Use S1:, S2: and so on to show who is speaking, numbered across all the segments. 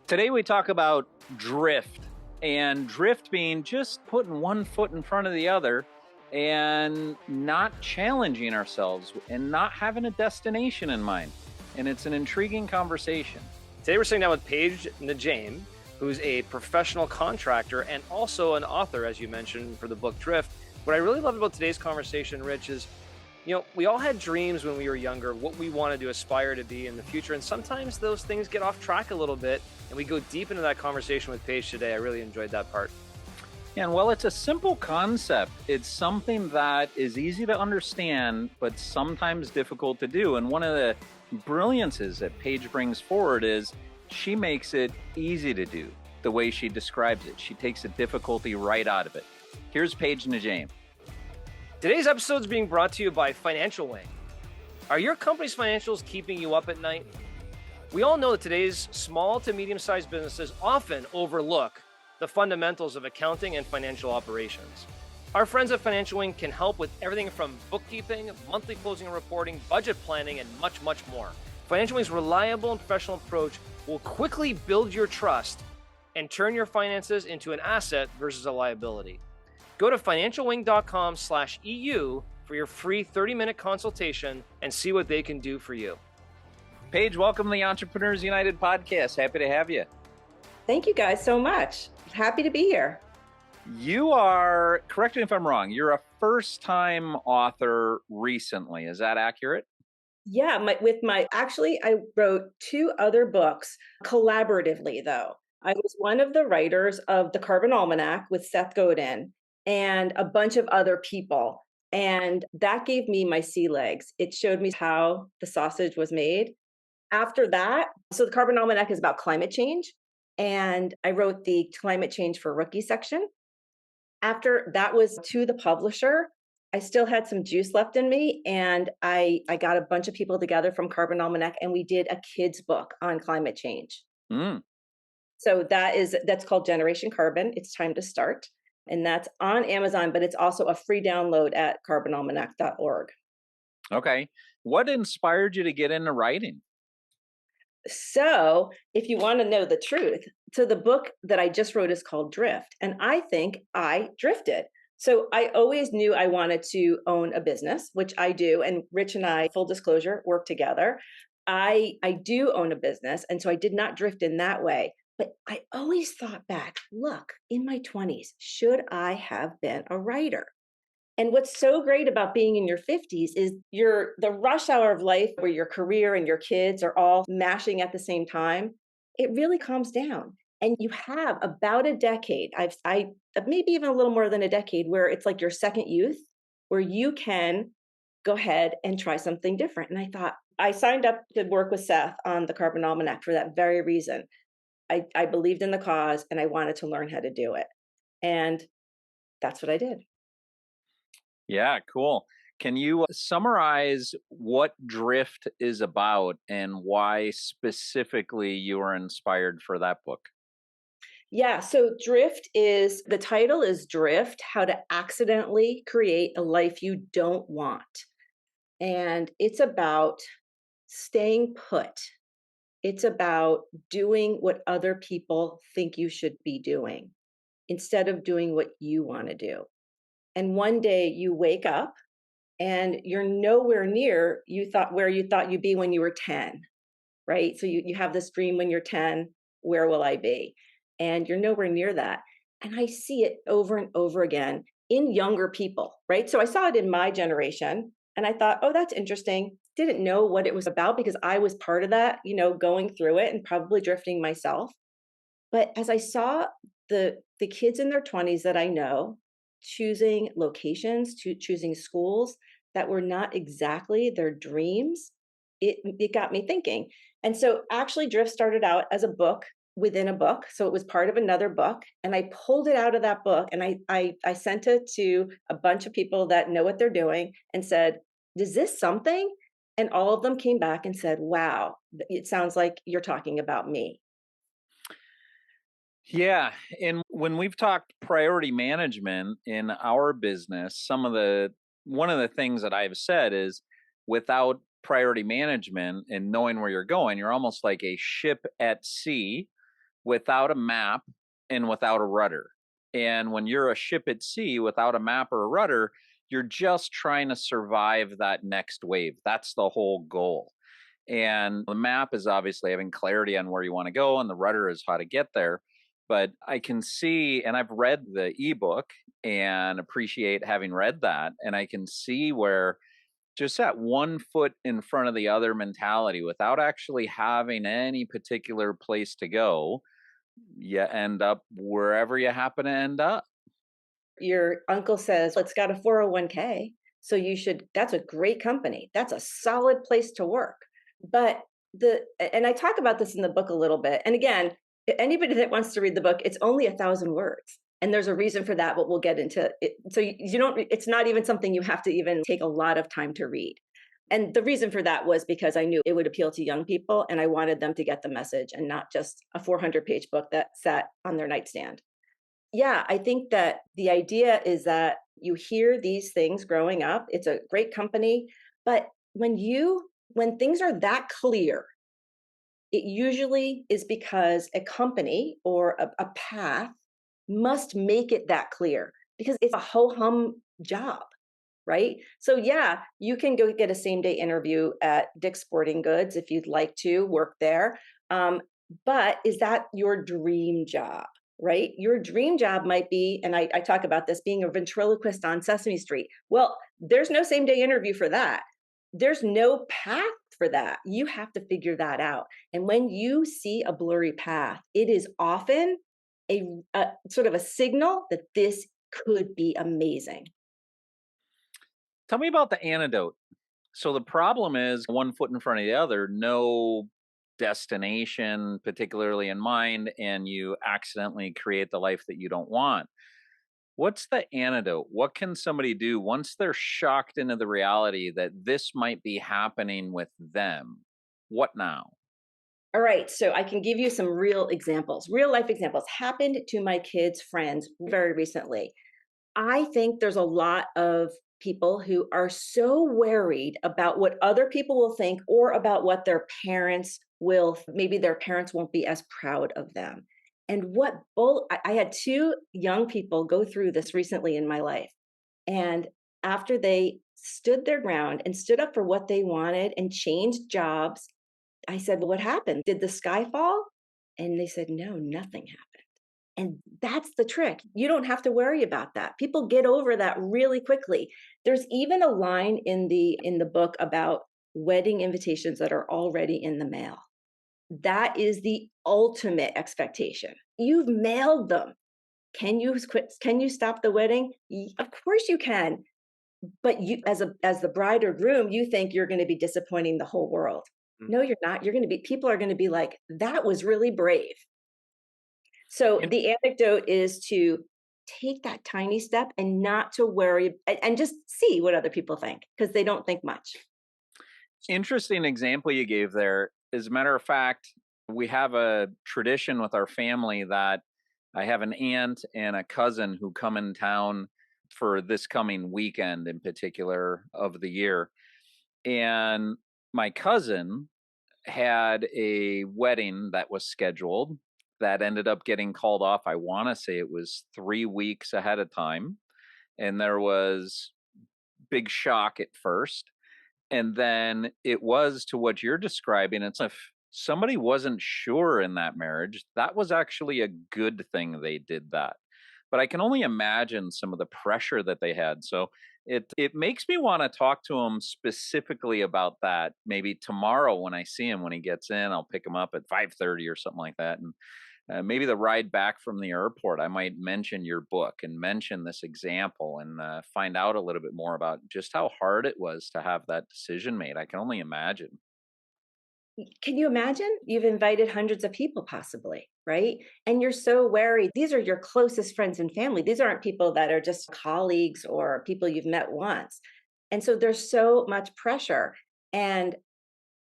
S1: Today we talk about drift, and drift being just putting one foot in front of the other and not challenging ourselves and not having a destination in mind. And it's an intriguing conversation.
S2: Today we're sitting down with Paige NeJame, who's a professional contractor and also an author, as you mentioned, for the book Drift. What I really love about today's conversation, Rich, is we all had dreams when we were younger, what we wanted to aspire to be in the future. And sometimes those things get off track a little bit. And we go deep into that conversation with Paige today. I really enjoyed that part.
S1: And while it's a simple concept, it's something that is easy to understand, but sometimes difficult to do. And one of the brilliances that Paige brings forward is she makes it easy to do the way she describes it. She takes the difficulty right out of it. Here's Paige NeJame.
S2: Today's episode is being brought to you by Financial Wing. Are your company's financials keeping you up at night? We all know that today's small to medium-sized businesses often overlook the fundamentals of accounting and financial operations. Our friends at Financial Wing can help with everything from bookkeeping, monthly closing and reporting, budget planning, and much, much more. Financial Wing's reliable and professional approach will quickly build your trust and turn your finances into an asset versus a liability. Go to financialwing.com/EU for your free 30-minute consultation and see what they can do for you.
S1: Paige, welcome to the Entrepreneurs United podcast. Happy to have you.
S3: Thank you guys so much. Happy to be here.
S1: You are, correct me if I'm wrong, you're a first-time author recently. Is that accurate?
S3: Yeah, actually, I wrote 2 other books collaboratively, though. I was one of the writers of The Carbon Almanac with Seth Godin and a bunch of other people. And that gave me my sea legs. It showed me how the sausage was made. After that, so The Carbon Almanac is about climate change. And I wrote the climate change for rookie section. After that was to the publisher, I still had some juice left in me. And I got a bunch of people together from Carbon Almanac and we did a kid's book on climate change. So that's called Generation Carbon. It's time to start. And that's on Amazon, but it's also a free download at carbonalmanac.org.
S1: Okay. What inspired you to get into writing?
S3: So if you want to know the truth, so the book that I just wrote is called Drift. And I think I drifted. So I always knew I wanted to own a business, which I do. And Rich and I, full disclosure, work together. I do own a business. And so I did not drift in that way. But I always thought back, look, in my 20s, should I have been a writer? And what's so great about being in your 50s is the rush hour of life where your career and your kids are all mashing at the same time. It really calms down. And you have about a decade, I maybe even a little more than a decade, where it's like your second youth, where you can go ahead and try something different. And I thought, I signed up to work with Seth on the Carbon Almanac for that very reason. I believed in the cause and I wanted to learn how to do it. And that's what I did.
S1: Yeah, cool. Can you summarize what Drift is about and why specifically you were inspired for that book?
S3: Yeah, so the title is Drift, How to Accidentally Create a Life You Don't Want. And it's about staying put. It's about doing what other people think you should be doing instead of doing what you want to do. And one day you wake up and you're nowhere near where you thought you'd be when you were 10, right? So you have this dream when you're 10, where will I be? And you're nowhere near that. And I see it over and over again in younger people, right? So I saw it in my generation and I thought, oh, that's interesting. Didn't know what it was about because I was part of that, going through it and probably drifting myself. But as I saw the kids in their 20s that I know choosing locations, choosing schools that were not exactly their dreams, it got me thinking. And so actually Drift started out as a book within a book. So it was part of another book. And I pulled it out of that book and I sent it to a bunch of people that know what they're doing and said, is this something? And all of them came back and said, wow, it sounds like you're talking about me.
S1: Yeah. And when we've talked priority management in our business, one of the things that I've said is without priority management and knowing where you're going, you're almost like a ship at sea without a map and without a rudder. And when you're a ship at sea without a map or a rudder, you're just trying to survive that next wave. That's the whole goal. And the map is obviously having clarity on where you want to go, and the rudder is how to get there. But I can see, and I've read the ebook and appreciate having read that, and I can see where just that one foot in front of the other mentality without actually having any particular place to go, you end up wherever you happen to end up.
S3: Your uncle says, "It's got a 401k, so you should, that's a great company. That's a solid place to work." But and I talk about this in the book a little bit. And again, anybody that wants to read the book, it's only 1,000 words. And there's a reason for that, but we'll get into it. So you don't, it's not even something you have to even take a lot of time to read. And the reason for that was because I knew it would appeal to young people and I wanted them to get the message and not just a 400-page book that sat on their nightstand. Yeah, I think that the idea is that you hear these things growing up. It's a great company, but when things are that clear, it usually is because a company or a path must make it that clear because it's a ho hum job, right? So, yeah, you can go get a same day interview at Dick's Sporting Goods if you'd like to work there. But is that your dream job? Right? Your dream job might be, and I talk about this, being a ventriloquist on Sesame Street. Well, there's no same day interview for that. There's no path for that. You have to figure that out. And when you see a blurry path, it is often a sort of a signal that this could be amazing.
S1: Tell me about the antidote. So the problem is one foot in front of the other, no destination particularly in mind, and you accidentally create the life that you don't want. What's the antidote? What can somebody do once they're shocked into the reality that this might be happening with them? What now?
S3: All right, so I can give you some real examples, real life examples happened to my kids' friends very recently. I think there's a lot of people who are so worried about what other people will think or about what their parents will, maybe their parents won't be as proud of them. And what both, I had two young people go through this recently in my life. And after they stood their ground and stood up for what they wanted and changed jobs, I said, "Well, what happened? Did the sky fall?" And they said, "No, nothing happened." And that's the trick. You don't have to worry about that. People get over that really quickly. There's even a line in the book about wedding invitations that are already in the mail. That is the ultimate expectation. You've mailed them. Can you stop the wedding? Of course you can. But you, as the bride or groom, you think you're going to be disappointing the whole world. No, you're not. People are going to be like, "That was really brave." So
S1: In-
S3: the anecdote is to take that tiny step and not to worry and just see what other people think because they don't think much.
S1: Interesting example you gave there. As a matter of fact, we have a tradition with our family that I have an aunt and a cousin who come in town for this coming weekend in particular of the year. And my cousin had a wedding that was scheduled that ended up getting called off. I want to say it was 3 weeks ahead of time. And there was big shock at first. And then it was to what you're describing. It's if somebody wasn't sure in that marriage, that was actually a good thing they did that. But I can only imagine some of the pressure that they had. So it makes me want to talk to him specifically about that. Maybe tomorrow when I see him when he gets in, I'll pick him up at 5:30 or something like that. And maybe the ride back from the airport, I might mention your book and mention this example and find out a little bit more about just how hard it was to have that decision made. I can only imagine.
S3: Can you imagine? You've invited hundreds of people possibly, right? And you're so wary. These are your closest friends and family. These aren't people that are just colleagues or people you've met once. And so there's so much pressure. And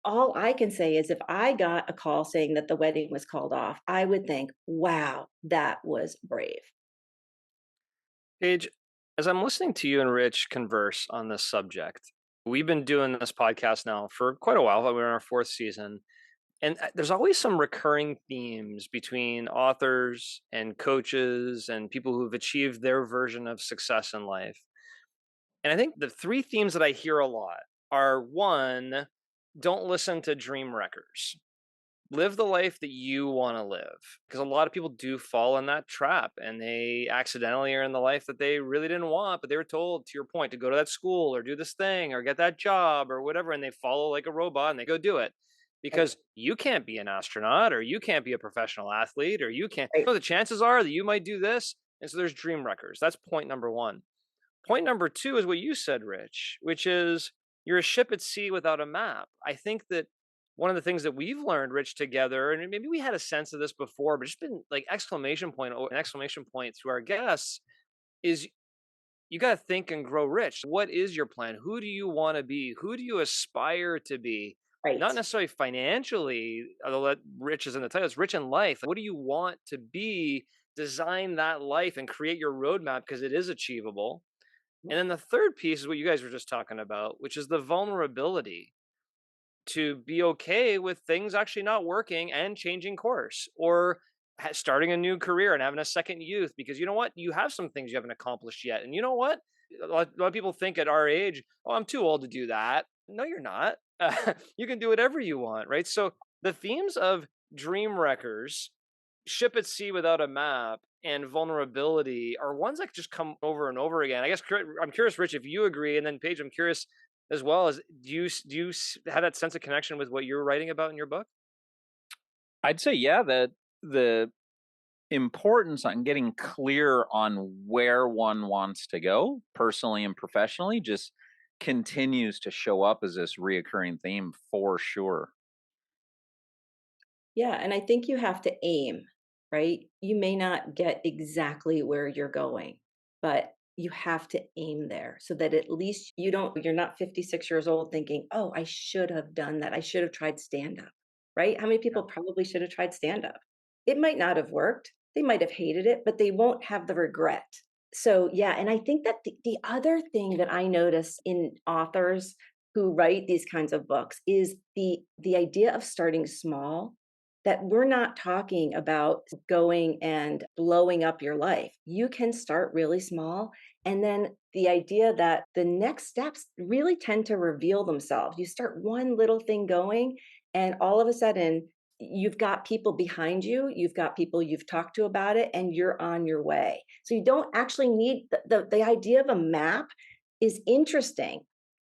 S3: all I can say is if I got a call saying that the wedding was called off, I would think, wow, that was brave.
S2: Paige, as I'm listening to you and Rich converse on this subject, we've been doing this podcast now for quite a while. We're in our fourth season. And there's always some recurring themes between authors and coaches and people who've achieved their version of success in life. And I think the three themes that I hear a lot are: one, don't listen to dream wreckers. Live the life that you want to live. Because a lot of people do fall in that trap and they accidentally are in the life that they really didn't want, but they were told, to your point, to go to that school or do this thing or get that job or whatever. And they follow like a robot and they go do it
S3: Right,
S2: because you can't be an astronaut or you can't be a professional athlete or you can't.
S3: right,
S2: The chances are that you might do this. And so there's dream wreckers. That's point number one. Point number two is what you said, Rich, which is you're a ship at sea without a map. I think that one of the things that we've learned, Rich, together, and maybe we had a sense of this before, but it's been like exclamation point through our guests, is you got to think and grow rich. What is your plan? Who do you want to be? Who do you aspire to be? Not
S3: right.
S2: necessarily financially, although that rich is in the title, it's rich in life. What do you want to be? Design that life and create your roadmap because it is achievable. And then the third piece is what you guys were just talking about, which is the vulnerability to be okay with things actually not working and changing course or starting a new career and having a second youth because you know what? You have some things you haven't accomplished yet. And you know what? A lot of people think at our age, oh, I'm too old to do that. No, you're not. You can do whatever you want, right? So the themes of dream wreckers, ship at sea without a map, and vulnerability are ones that just come over and over again. I guess I'm curious, Rich, if you agree, and then Paige, I'm curious as well as do you have that sense of connection with what you're writing about in your book?
S1: I'd say, yeah, that the importance on getting clear on where one wants to go personally and professionally just continues to show up as this reoccurring theme for sure.
S3: Yeah, and I think you have to aim, right? You may not get exactly where you're going, but you have to aim there so that at least you're not 56 years old thinking, "Oh, I should have done that. I should have tried stand up." Right? How many
S2: Yeah.
S3: people probably should have tried stand up? It might not have worked. They might have hated it, but they won't have the regret. So, yeah, and I think that the other thing that I notice in authors who write these kinds of books is the idea of starting small, that we're not talking about going and blowing up your life. You can start really small. And then the idea that the next steps really tend to reveal themselves. You start one little thing going, and all of a sudden, you've got people behind you, you've got people you've talked to about it, and you're on your way. So you don't actually need the idea of a map is interesting,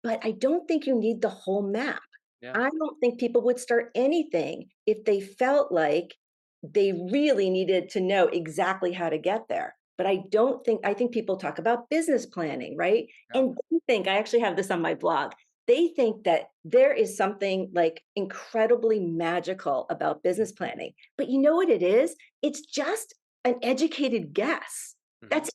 S3: but I don't think you need the whole map.
S2: Yeah.
S3: I don't think people would start anything if they felt like they really needed to know exactly how to get there. But I think people talk about business planning, right?
S2: Yeah.
S3: And they think, I actually have this on my blog. They think that there is something like incredibly magical about business planning. But you know what it is? It's just an educated guess.
S2: Mhm.
S3: That's it.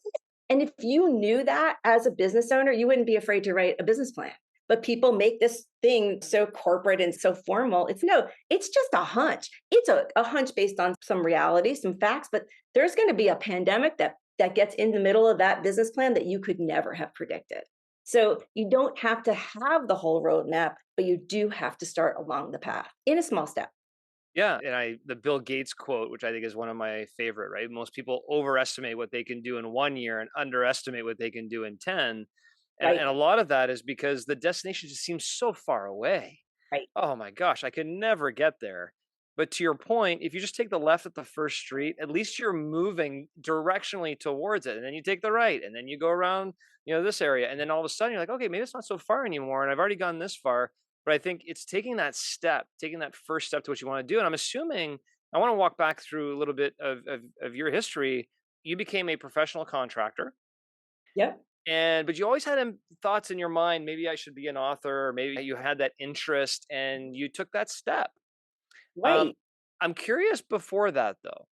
S3: And if you knew that as a business owner, you wouldn't be afraid to write a business plan. But people make this thing so corporate and so formal. It's no, it's just a hunch. It's a hunch based on some reality, some facts, but there's going to be a pandemic that gets in the middle of that business plan that you could never have predicted. So you don't have to have the whole roadmap, but you do have to start along the path in a small step.
S2: Yeah, and the Bill Gates quote, which I think is one of my favorite, right? Most people overestimate what they can do in 1 year and underestimate what they can do in 10. And
S3: Right,
S2: a lot of that is because the destination just seems so far away.
S3: right,
S2: Oh my gosh, I could never get there. But to your point, if you just take the left at the first street, at least you're moving directionally towards it. And then you take the right, and then you go around, this area. And then all of a sudden you're like, okay, maybe it's not so far anymore. And I've already gone this far. But I think it's taking that step, taking that first step to what you want to do. And I'm assuming I want to walk back through a little bit of your history. You became a professional contractor.
S3: yep,
S2: But you always had thoughts in your mind, maybe I should be an author, or maybe you had that interest and you took that step. Um,
S3: right.
S2: I'm curious before that though,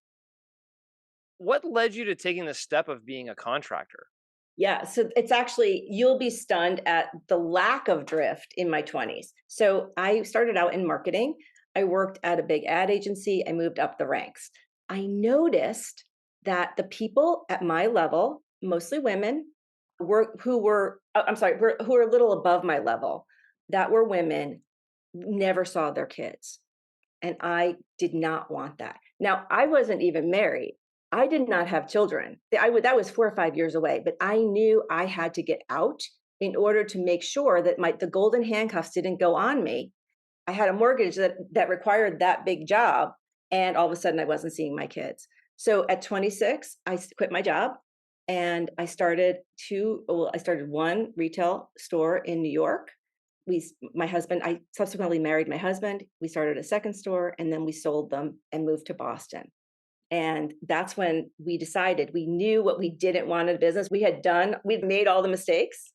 S2: what led you to taking the step of being a contractor?
S3: Yeah, so it's actually you'll be stunned at the lack of drift in my 20s. So I started out in marketing. I worked at a big ad agency. I moved up the ranks. I noticed that the people at my level, mostly women, I'm sorry, who were a little above my level, that were women, never saw their kids. And I did not want that. Now, I wasn't even married. I did not have children. That was 4 or 5 years away, but I knew I had to get out in order to make sure that the golden handcuffs didn't go on me. I had a mortgage that required that big job, and all of a sudden I wasn't seeing my kids. So at 26, I quit my job and I started one retail store in New York. I subsequently married my husband. We started a second store and then we sold them and moved to Boston. And that's when we decided we knew what we didn't want in a business. We'd made all the mistakes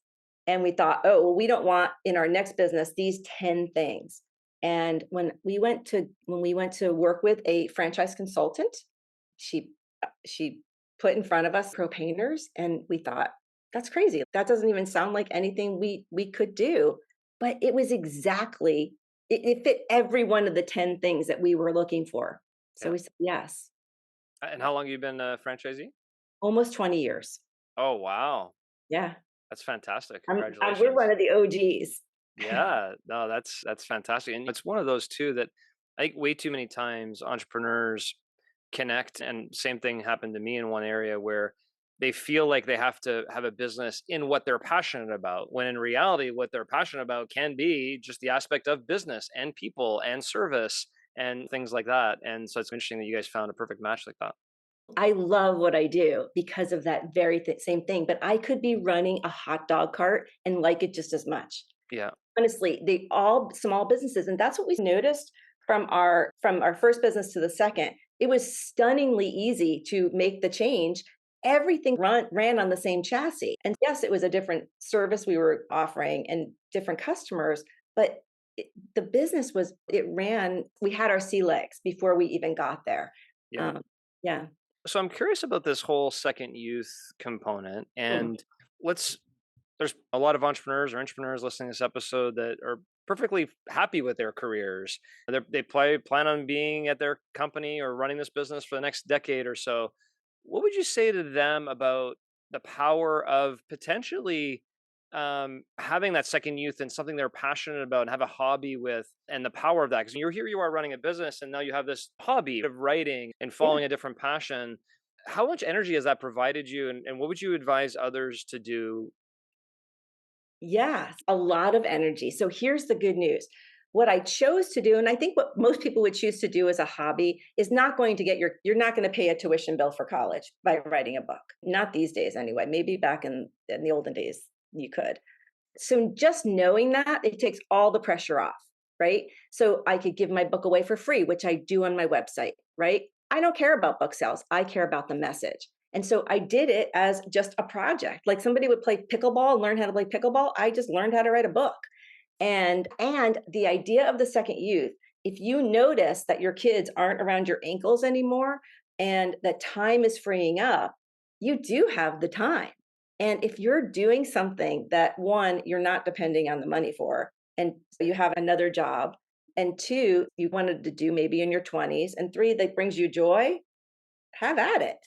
S3: and we thought, oh, well, we don't want in our next business these 10 things. And when we went to work with a franchise consultant, she put in front of us pro painters and we thought, that's crazy. That doesn't even sound like anything we could do. But it was it fit every one of the 10 things that we were looking for. So
S2: Yeah.
S3: we said yes.
S2: And how long have you been a franchisee?
S3: Almost 20 years.
S2: Oh, wow.
S3: Yeah.
S2: That's fantastic.
S3: We're
S2: Congratulations.
S3: one of the OGs.
S2: Yeah, no, that's fantastic. And it's one of those too that I think way too many times entrepreneurs connect, and same thing happened to me in one area where they feel like they have to have a business in what they're passionate about, when in reality what they're passionate about can be just the aspect of business and people and service and things like that. And so it's interesting that you guys found a perfect match like that.
S3: I love what I do because of that same thing, but I could be running a hot dog cart and like it just as much.
S2: Yeah.
S3: Honestly, they all small businesses, and that's what we noticed from our first business to the second. It was stunningly easy to make the change. Everything ran on the same chassis. And yes, it was a different service we were offering and different customers, but the business it ran, we had our sea legs before we even got there.
S2: Yeah.
S3: Um, yeah.
S2: So I'm curious about this whole second youth component.
S3: Hmm.
S2: And let's there's a lot of entrepreneurs listening to this episode that are perfectly happy with their careers. Plan on being at their company or running this business for the next decade or so. What would you say to them about the power of potentially having that second youth and something they're passionate about and have a hobby with, and the power of that? Because you are running a business and now you have this hobby of writing and
S3: Yeah.
S2: following a different passion. How much energy has that provided you, and what would you advise others to do?
S3: Yes, a lot of energy. So here's the good news. What I chose to do, and I think what most people would choose to do as a hobby, is not going to you're not going to pay a tuition bill for college by writing a book. Not these days anyway. Maybe back in the olden days you could. So just knowing that, it takes all the pressure off, right? So I could give my book away for free, which I do on my website, right? I don't care about book sales. I care about the message. And so I did it as just a project. Like somebody would play pickleball and learn how to play pickleball. I just learned how to write a book. And the idea of the second youth, if you notice that your kids aren't around your ankles anymore and that time is freeing up, you do have the time. And if you're doing something that one, you're not depending on the money for, and you have another job, and two, you wanted to do maybe in your 20s, and three, that brings you joy, have at it.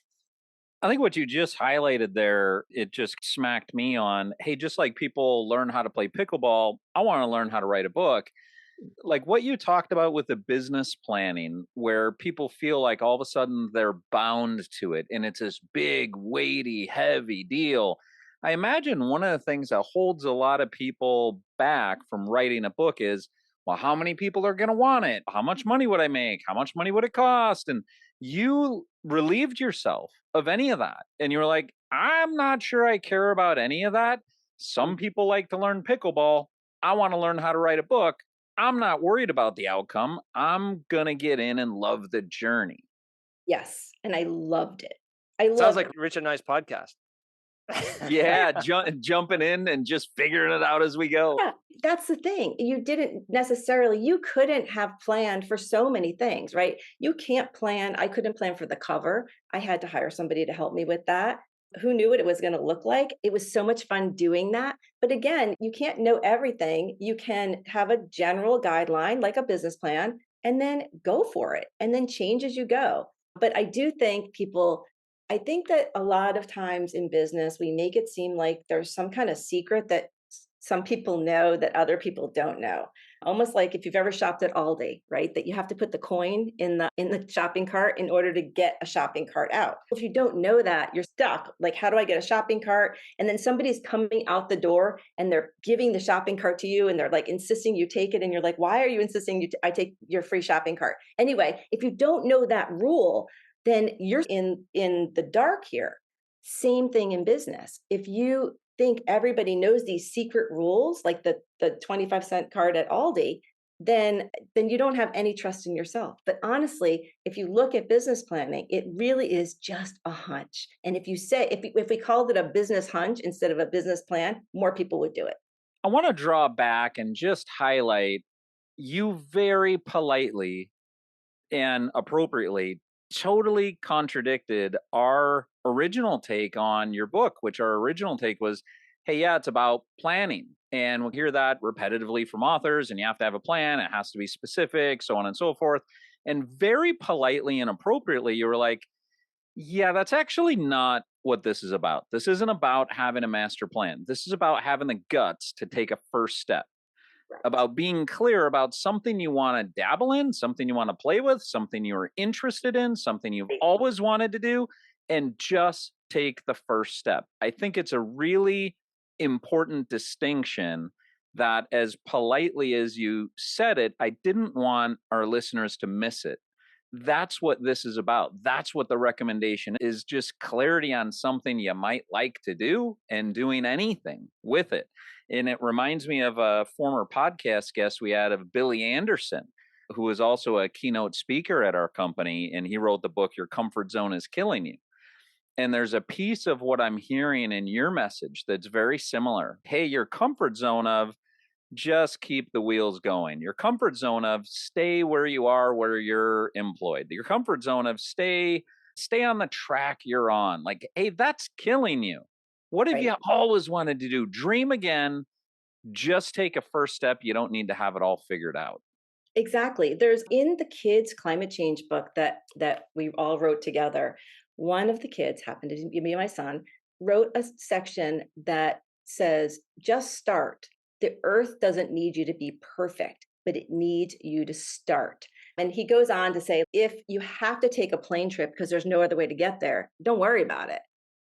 S1: I think what you just highlighted there, it just smacked me on, hey, just like people learn how to play pickleball, I want to learn how to write a book. Like what you talked about with the business planning, where people feel like all of a sudden they're bound to it and it's this big, weighty, heavy deal. I imagine one of the things that holds a lot of people back from writing a book is, well, how many people are going to want it? How much money would I make? How much money would it cost? And you relieved yourself of any of that. And you were like, I'm not sure I care about any of that. Some people like to learn pickleball. I want to learn how to write a book. I'm not worried about the outcome. I'm going to get in and love the journey.
S3: Yes, and I loved it. I
S2: Sounds
S3: loved
S2: like Rich and I's podcast.
S1: Yeah, jumping in and just figuring it out as we go.
S3: Yeah, that's the thing. You couldn't have planned for so many things, right? I couldn't plan for the cover. I had to hire somebody to help me with that. Who knew what it was going to look like? It was so much fun doing that. But again, you can't know everything. You can have a general guideline, like a business plan, and then go for it and then change as you go. But I think that a lot of times in business, we make it seem like there's some kind of secret that some people know that other people don't know. Almost like if you've ever shopped at Aldi, right? That you have to put the coin in the shopping cart in order to get a shopping cart out. If you don't know that, you're stuck. Like, how do I get a shopping cart? And then somebody's coming out the door and they're giving the shopping cart to you and they're like insisting you take it. And you're like, why are you insisting I take your free shopping cart? Anyway, if you don't know that rule, then you're in the dark here. Same thing in business. If you think everybody knows these secret rules, like the 25-cent card at Aldi, then you don't have any trust in yourself. But honestly, if you look at business planning, it really is just a hunch. And if you say if we called it a business hunch instead of a business plan, more people would do it.
S1: I want to draw back and just highlight you very politely and appropriately totally contradicted our original take on your book, which our original take was, hey, yeah, it's about planning. And we'll hear that repetitively from authors, and you have to have a plan, it has to be specific, so on and so forth. And very politely and appropriately, you were like, yeah, that's actually not what this is about. This isn't about having a master plan. This is about having the guts to take a first step, about being clear about something you want to dabble in, something you want to play with, something you're interested in, something you've always wanted to do, and just take the first step. I think it's a really important distinction that, as politely as you said it, I didn't want our listeners to miss it. That's what this is about. That's what the recommendation is, just clarity on something you might like to do and doing anything with it. And it reminds me of a former podcast guest we had of Billy Anderson, who is also a keynote speaker at our company. And he wrote the book, Your Comfort Zone is Killing You. And there's a piece of what I'm hearing in your message that's very similar. Hey, your comfort zone of just keep the wheels going. Your comfort zone of stay where you are, where you're employed. Your comfort zone of stay on the track you're on. Like, hey, that's killing you. What have you always wanted to do? Dream again. Just take a first step. You don't need to have it all figured out.
S3: Exactly. There's in the kids' climate change book that we all wrote together. One of the kids, happened to be my son, wrote a section that says, just start. The earth doesn't need you to be perfect, but it needs you to start. And he goes on to say, if you have to take a plane trip because there's no other way to get there, don't worry about it.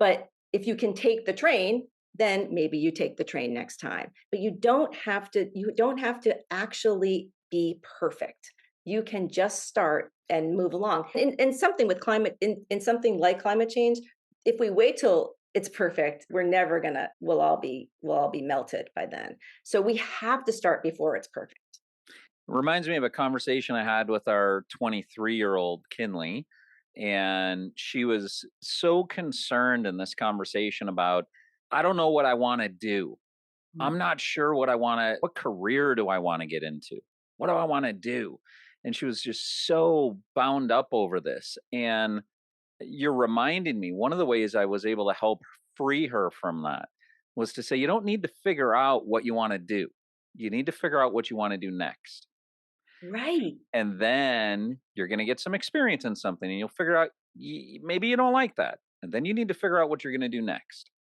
S3: But if you can take the train, then maybe you take the train next time. But you don't have to actually be perfect. You can just start and move along. And something with climate, in something like climate change, if we wait till it's perfect, we'll all be melted by then. So we have to start before it's perfect.
S1: It reminds me of a conversation I had with our 23-year-old Kinley. And she was so concerned in this conversation about, I don't know what I want to do. I'm not sure what career do I want to get into? What do I want to do? And she was just so bound up over this. And you're reminding me, one of the ways I was able to help free her from that was to say, you don't need to figure out what you want to do. You need to figure out what you want to do next.
S3: Right.
S1: And then you're going to get some experience in something and you'll figure out maybe you don't like that. And then you need to figure out what you're going to do next.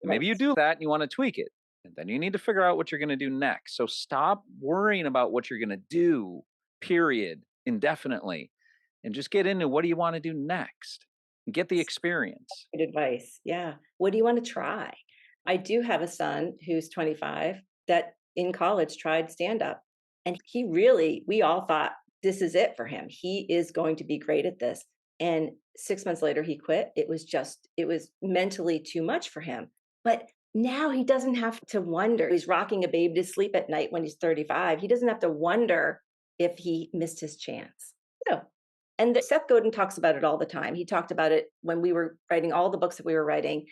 S1: And maybe you do that and you want to tweak it. And then you need to figure out what you're going to do next. So stop worrying about what you're going to do, period, indefinitely. And just get into what do you want to do next? And get the experience.
S3: Good advice. Yeah. What do you want to try? I do have a son who's 25 that in college tried stand up. And we all thought this is it for him. He is going to be great at this. And 6 months later, he quit. It was mentally too much for him. But now he doesn't have to wonder. He's rocking a baby to sleep at night when he's 35. He doesn't have to wonder if he missed his chance. No. And Seth Godin talks about it all the time. He talked about it when we were writing all the books that we were writing.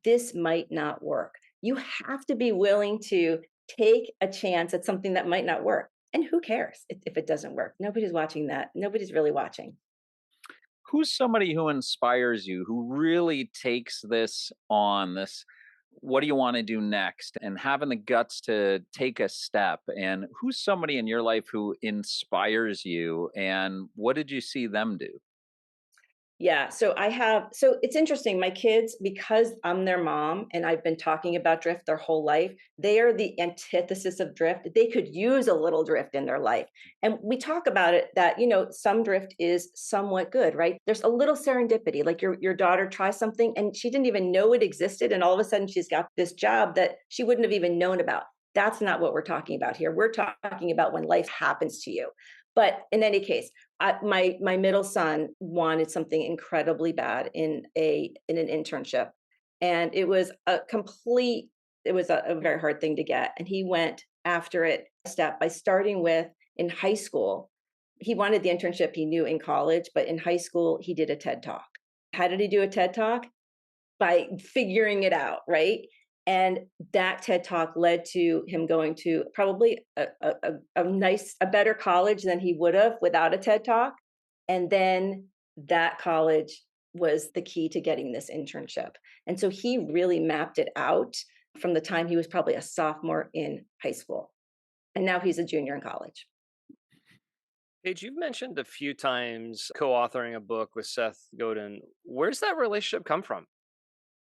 S3: This might not work. You have to be willing to take a chance at something that might not work. And who cares if it doesn't work? Nobody's watching that. Nobody's really watching.
S1: Who's somebody who inspires you, who really takes this on, this, what do you want to do next, and having the guts to take a step? And who's somebody in your life who inspires you, and what did you see them do?
S3: Yeah, so it's interesting. My kids, because I'm their mom and I've been talking about drift their whole life, they are the antithesis of drift. They could use a little drift in their life. And we talk about it that, some drift is somewhat good, right? There's a little serendipity, like your daughter tries something and she didn't even know it existed. And all of a sudden she's got this job that she wouldn't have even known about. That's not what we're talking about here. We're talking about when life happens to you. But in any case, my middle son wanted something incredibly bad in an internship, and it was a very hard thing to get, and he went after it step by starting with in high school. He wanted the internship he knew in college, but in high school he did a TED talk. How did he do a TED talk? By figuring it out, right? And that TED talk led to him going to probably a better college than he would have without a TED talk. And then that college was the key to getting this internship. And so he really mapped it out from the time he was probably a sophomore in high school. And now he's a junior in college.
S2: Paige, you've mentioned a few times co-authoring a book with Seth Godin. Where's that relationship come from?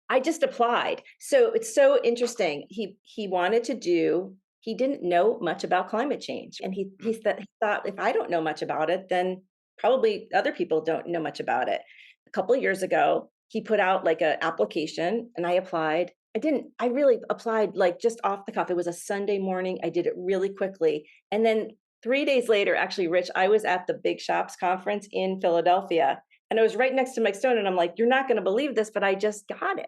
S3: I just applied. So it's so interesting. He wanted to do, he didn't know much about climate change. And he thought, if I don't know much about it, then probably other people don't know much about it. A couple of years ago, he put out like an application and I applied. I really applied like just off the cuff. It was a Sunday morning. I did it really quickly. And then 3 days later, actually, Rich, I was at the Big Shops conference in Philadelphia and I was right next to Mike Stone. And I'm like, you're not going to believe this, but I just got it.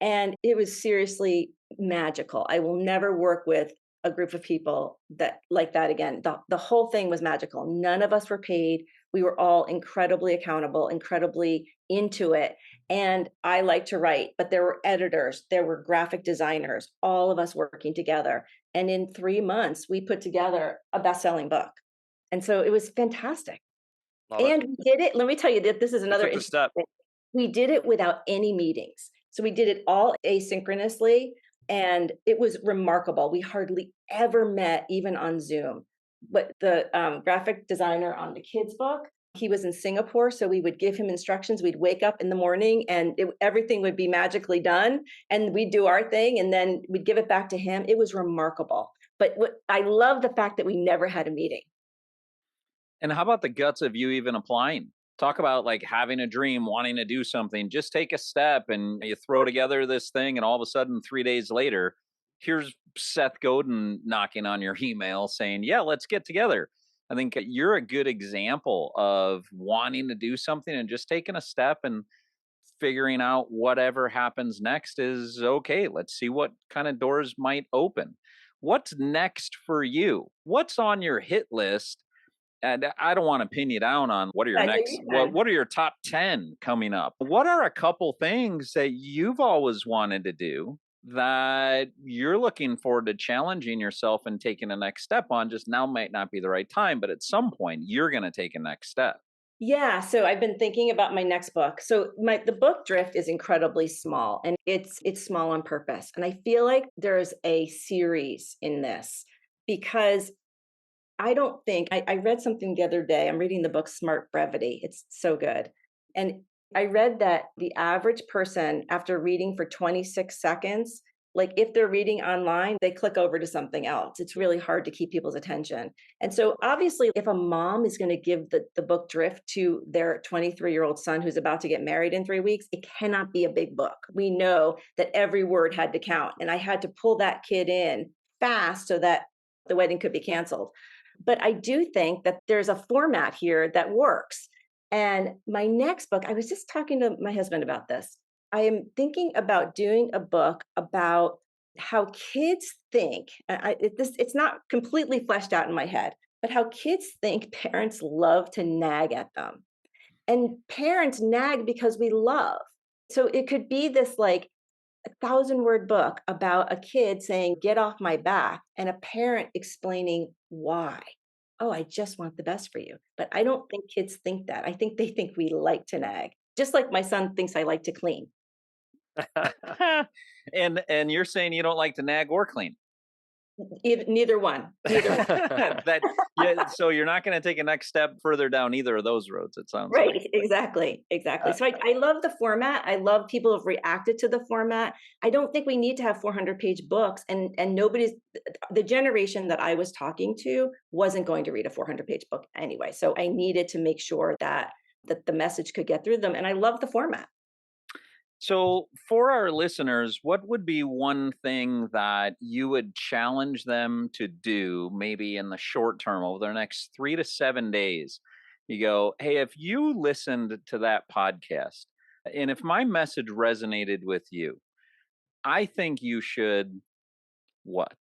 S3: And it was seriously magical. I will never work with a group of people that like that again. The whole thing was magical. None of us were paid. We were all incredibly accountable, incredibly into it. And I like to write, but there were editors, there were graphic designers, all of us working together. And in 3 months, we put together a best-selling book. And so it was fantastic.
S2: Love it.
S3: And we did it. Let me tell you that this is
S2: You
S3: another
S2: took the
S3: interesting
S2: step.
S3: thing. We did it without any meetings. So we did it all asynchronously, and it was remarkable. We hardly ever met, even on Zoom. But the graphic designer on the kids' book, he was in Singapore, so we would give him instructions. We'd wake up in the morning, and everything would be magically done, and we'd do our thing, and then we'd give it back to him. It was remarkable. But I love the fact that we never had a meeting.
S1: And how about the guts of you even applying? Talk about like having a dream, wanting to do something. Just take a step and you throw together this thing, and all of a sudden, 3 days later, here's Seth Godin knocking on your email saying, yeah, let's get together. I think you're a good example of wanting to do something and just taking a step and figuring out whatever happens next is okay. Let's see what kind of doors might open. What's next for you? What's on your hit list? And I don't want to pin you down on what are your
S3: Yeah,
S1: next
S3: you can.
S1: what are your top 10 coming up? What are a couple things that you've always wanted to do that you're looking forward to challenging yourself and taking a next step on? Just now might not be the right time, but at some point you're going to take a next step.
S3: Yeah, so I've been thinking about my next book. So the book Drift is incredibly small, and it's small on purpose. And I feel like there's a series in this because I don't think I read something the other day. I'm reading the book Smart Brevity. It's so good. And I read that the average person, after reading for 26 seconds, like if they're reading online, they click over to something else. It's really hard to keep people's attention. And so obviously, if a mom is going to give the book Drift to their 23-year-old son who's about to get married in 3 weeks, it cannot be a big book. We know that every word had to count. And I had to pull that kid in fast so that the wedding could be canceled. But I do think that there's a format here that works. And my next book, I was just talking to my husband about this. I am thinking about doing a book about how kids think. It's not completely fleshed out in my head, but how kids think parents love to nag at them. And parents nag because we love. So it could be this like 1,000-word book about a kid saying, get off my back, and a parent explaining why. Oh, I just want the best for you. But I don't think kids think that. I think they think we like to nag, just like my son thinks I like to clean.
S1: And you're saying you don't like to nag or clean.
S3: Neither one. Neither one.
S1: That yeah, so you're not going to take a next step further down either of those roads, it sounds like.
S3: Right, exactly, exactly.
S1: Uh,
S3: So I love the format. I love people have reacted to the format. I don't think we need to have 400-page books, and nobody's the generation that I was talking to wasn't going to read a 400-page book anyway. So I needed to make sure that the message could get through them, and I love the format.
S1: So, for our listeners, what would be one thing that you would challenge them to do, maybe in the short term over the next 3 to 7 days? You go, hey, if you listened to that podcast and if my message resonated with you, I think you should what?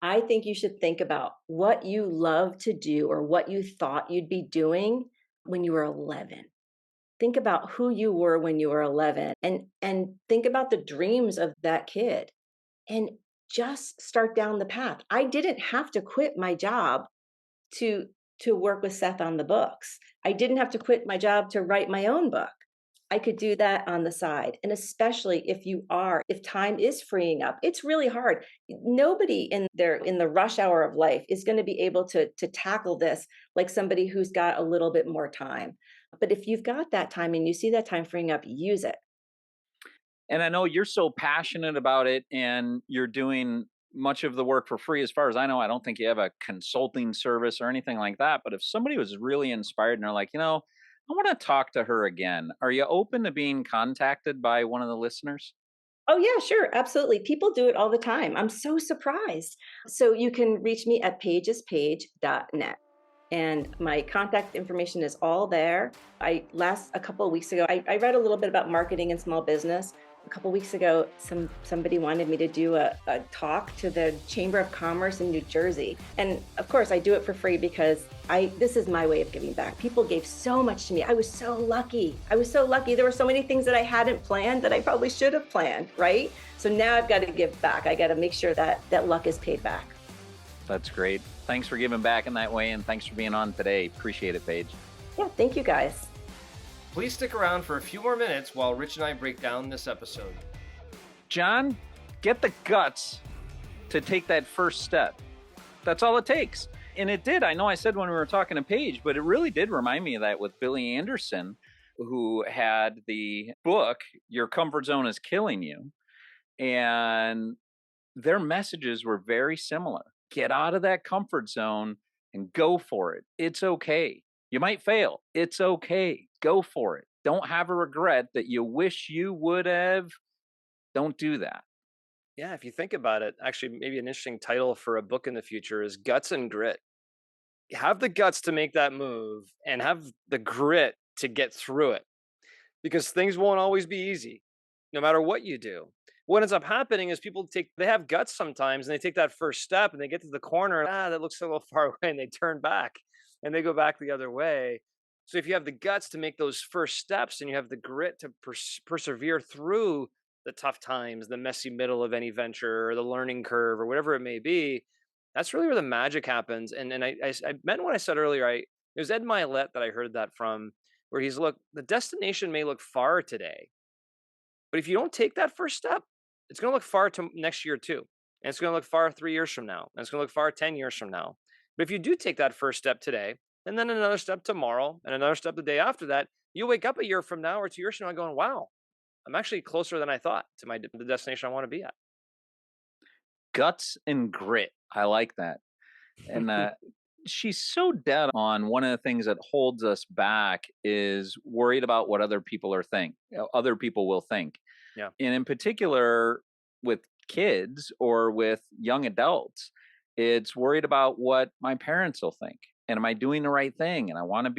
S3: I think you should think about what you love to do or what you thought you'd be doing when you were 11. Think about who you were when you were 11 and think about the dreams of that kid and just start down the path. I didn't have to quit my job to to work with Seth on the books. I didn't have to quit my job to write my own book. I could do that on the side. And especially if time is freeing up, it's really hard. Nobody in the rush hour of life is going to be able to tackle this like somebody who's got a little bit more time. But if you've got that time and you see that time freeing up, use it.
S1: And I know you're so passionate about it and you're doing much of the work for free. As far as I know, I don't think you have a consulting service or anything like that. But if somebody was really inspired and they're like, I want to talk to her again, are you open to being contacted by one of the listeners?
S3: Oh, yeah, sure. Absolutely. People do it all the time. I'm so surprised. So you can reach me at pagespage.net. And my contact information is all there. A couple of weeks ago, I read a little bit about marketing and small business. A couple of weeks ago, somebody wanted me to do a talk to the Chamber of Commerce in New Jersey. And of course, I do it for free because this is my way of giving back. People gave so much to me. I was so lucky. There were so many things that I hadn't planned that I probably should have planned, right? So now I've got to give back. I got to make sure that luck is paid back.
S1: That's great. Thanks for giving back in that way. And thanks for being on today. Appreciate it, Paige.
S3: Yeah, thank you guys.
S2: Please stick around for a few more minutes while Rich and I break down this episode.
S1: John, get the guts to take that first step. That's all it takes. And it did. I know I said when we were talking to Paige, but it really did remind me of that with Billy Anderson, who had the book, Your Comfort Zone is Killing You. And their messages were very similar. Get out of that comfort zone and go for it. It's okay. You might fail. It's okay. Go for it. Don't have a regret that you wish you would have. Don't do that.
S2: Yeah, if you think about it, actually, maybe an interesting title for a book in the future is Guts and Grit. Have the guts to make that move and have the grit to get through it because things won't always be easy, no matter what you do. What ends up happening is they have guts sometimes and they take that first step and they get to the corner, that looks a little far away, and they turn back and they go back the other way. So if you have the guts to make those first steps and you have the grit to persevere through the tough times, the messy middle of any venture or the learning curve or whatever it may be, that's really where the magic happens. And I meant what I said earlier. It was Ed Milet that I heard that from, where look, the destination may look far today, but if you don't take that first step, it's going to look far to next year too. And it's going to look far 3 years from now. And it's going to look far 10 years from now. But if you do take that first step today, and then another step tomorrow, and another step the day after that, you'll wake up a year from now or 2 years from now going, wow, I'm actually closer than I thought to the destination I want to be at.
S1: Guts and grit. I like that. And she's so dead on. One of the things that holds us back is worried about what other people other people will think.
S2: Yeah.
S1: And in particular with kids or with young adults, it's worried about what my parents will think. And am I doing the right thing? And I want to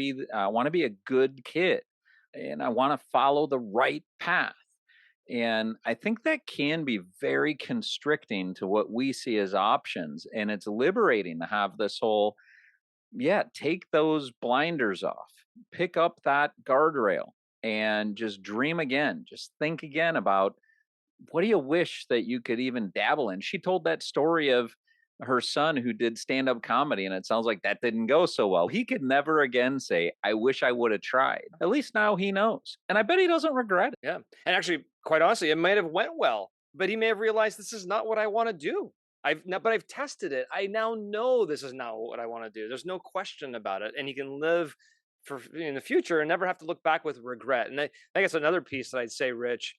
S1: be a good kid and I want to follow the right path. And I think that can be very constricting to what we see as options. And it's liberating to have this whole, take those blinders off, pick up that guardrail and just dream again. Just think again about what do you wish that you could even dabble in? She told that story of her son who did stand-up comedy, and it sounds like that didn't go so well. He could never again say, I wish I would have tried. At least now he knows. And I bet he doesn't regret it.
S2: Yeah. And actually, quite honestly, it might have went well, but he may have realized this is not what I want to do. I've tested it. I now know this is not what I want to do. There's no question about it. And you can live for in the future and never have to look back with regret. And I guess another piece that I'd say, Rich,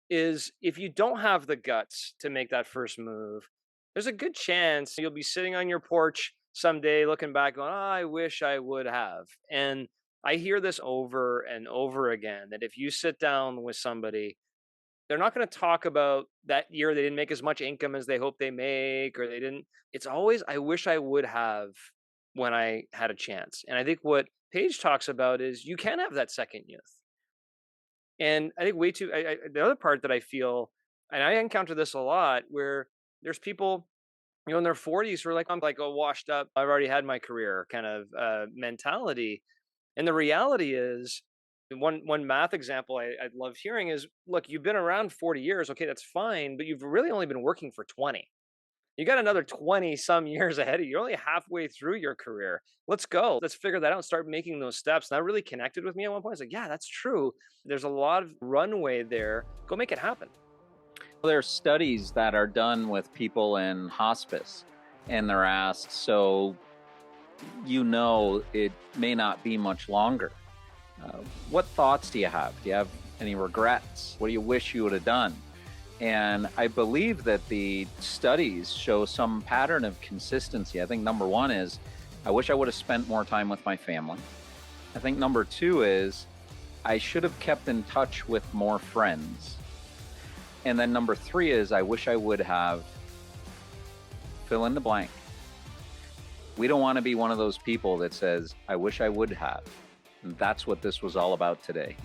S2: is if you don't have the guts to make that first move, there's a good chance you'll be sitting on your porch someday looking back going, oh, I wish I would have. And I hear this over and over again, that if you sit down with somebody, they're not going to talk about that year they didn't make as much income as they hope they make, or they didn't. It's always, I wish I would have when I had a chance. And I think what Paige talks about is you can have that second youth. And I think the other part that I feel, and I encounter this a lot, where there's people, in their 40s who are like, I'm like, oh, washed up, I've already had my career kind of mentality. And the reality is, one math example I love hearing is, look, you've been around 40 years. Okay, that's fine, but you've really only been working for 20. You got another 20 some years ahead of you. You're only halfway through your career. Let's go. Let's figure that out and start making those steps. And that really connected with me at one point. I was like, yeah, that's true. There's a lot of runway there. Go make it happen.
S1: There are studies that are done with people in hospice, and they're asked, so it may not be much longer. What thoughts do you have? Do you have any regrets? What do you wish you would have done? And I believe that the studies show some pattern of consistency. I think number one is, I wish I would have spent more time with my family. I think number two is, I should have kept in touch with more friends. And then number three is, I wish I would have, fill in the blank. We don't want to be one of those people that says, I wish I would have. And that's what this was all about today.